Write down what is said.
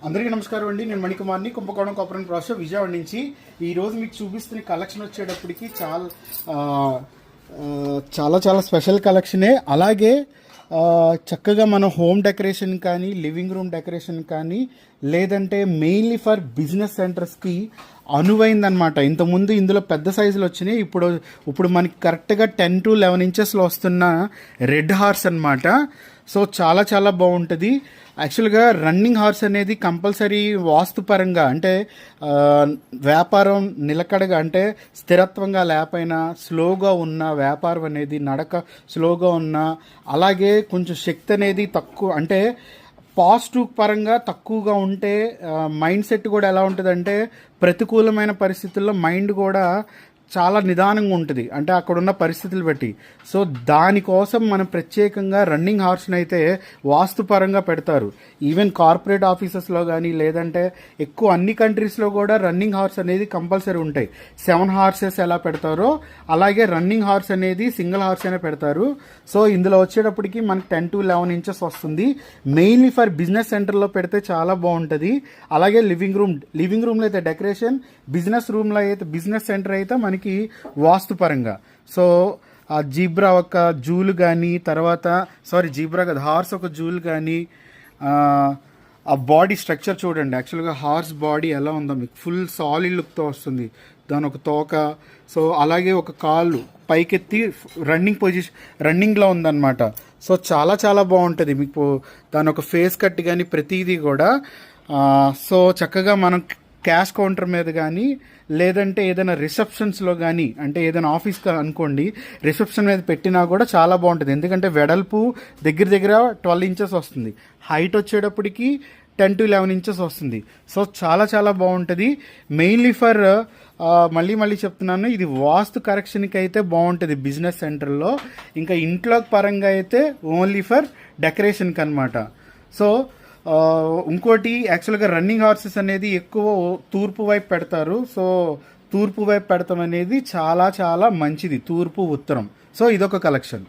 అందరికీ నమస్కారం అండి. నేను మణికుమార్ని, కుంభకోణం కాపురం ప్రాసెస్ విజయవాడ నుంచి. ఈరోజు మీకు చూపిస్తున్న కలెక్షన్ వచ్చేటప్పటికి చాలా చాలా స్పెషల్ కలెక్షనే. అలాగే చక్కగా మనం హోమ్ డెకరేషన్ కానీ, లివింగ్ రూమ్ డెకరేషన్ కానీ, లేదంటే మెయిన్లీ ఫర్ బిజినెస్ సెంటర్స్కి అనువైందనమాట. ఇంతకుముందు ఇందులో పెద్ద సైజులు వచ్చినాయి. ఇప్పుడు మనకి కరెక్ట్గా 10 to 11 ఇంచెస్లో వస్తున్న రెడ్ హార్స్ అనమాట. సో చాలా చాలా బాగుంటుంది. యాక్చువల్గా రన్నింగ్ హార్స్ అనేది కంపల్సరీ వాస్తుపరంగా, అంటే వ్యాపారం నిలకడగా, అంటే స్థిరత్వంగా లేకపోయినా స్లోగా ఉన్న వ్యాపారం అనేది, నడక స్లోగా ఉన్న, అలాగే కొంచెం శక్తి అనేది తక్కువ, అంటే పాజిటివ్ పరంగా తక్కువగా ఉంటే మైండ్ సెట్ కూడా ఎలా ఉంటుందంటే ప్రతికూలమైన పరిస్థితుల్లో మైండ్ కూడా చాలా నిదానంగా ఉంటుంది, అంటే అక్కడున్న పరిస్థితులు బట్టి. సో దానికోసం మనం ప్రత్యేకంగా రన్నింగ్ హార్స్ని అయితే వాస్తుపరంగా పెడతారు. ఈవెన్ కార్పొరేట్ ఆఫీసెస్లో కానీ, లేదంటే ఎక్కువ అన్ని కంట్రీస్లో కూడా రన్నింగ్ హార్స్ అనేది కంపల్సరీ ఉంటాయి. 7 హార్సెస్ ఎలా పెడతారో అలాగే రన్నింగ్ హార్స్ అనేది సింగిల్ హార్స్ అయినా పెడతారు. సో ఇందులో వచ్చేటప్పటికి మనకి 10 to 11 ఇంచెస్ వస్తుంది. మెయిన్లీ ఫర్ బిజినెస్ సెంటర్లో పెడితే చాలా బాగుంటుంది. అలాగే లివింగ్ రూమ్లో అయితే డెకరేషన్, బిజినెస్ సెంటర్ అయితే మనకి వాస్తుపరంగా. సో ఆ జీబ్రా ఒక జూలు కానీ, జీబ్రా కదా, హార్స్ ఒక జూలు కానీ, ఆ బాడీ స్ట్రక్చర్ చూడండి. యాక్చువల్గా హార్స్ బాడీ ఎలా ఉందో మీకు ఫుల్ సాలిడ్ లుక్తో వస్తుంది. దాని ఒక తోక, సో అలాగే ఒక కాళ్ళు పైకెత్తి రన్నింగ్లో ఉందన్నమాట. సో చాలా చాలా బాగుంటుంది మీకు. దాని ఒక ఫేస్ కట్ కానీ ప్రతిదీ కూడా. సో చక్కగా మనం క్యాష్ కౌంటర్ మీద కానీ, లేదంటే ఏదైనా రిసెప్షన్స్లో కానీ, అంటే ఏదైనా ఆఫీస్ అనుకోండి, రిసెప్షన్ మీద పెట్టినా కూడా చాలా బాగుంటుంది. ఎందుకంటే వెడల్పు దగ్గర 12 ఇంచెస్ వస్తుంది, హైట్ వచ్చేటప్పటికి 10 to 11 ఇంచెస్ వస్తుంది. సో చాలా చాలా బాగుంటుంది. మెయిన్లీ ఫర్ మళ్ళీ చెప్తున్నాను, ఇది వాస్తు కరెక్షన్కి అయితే బాగుంటుంది బిజినెస్ సెంటర్లో. ఇంకా ఇంట్లో పరంగా అయితే ఓన్లీ ఫర్ డెకరేషన్కి అనమాట. సో ఇంకోటి, యాక్చువల్గా రన్నింగ్ హార్సెస్ అనేది ఎక్కువ తూర్పు వైపు పెడతారు. సో తూర్పు వైపు పెడతాం అనేది చాలా చాలా మంచిది, తూర్పు ఉత్తరం. సో ఇదొక కలెక్షన్.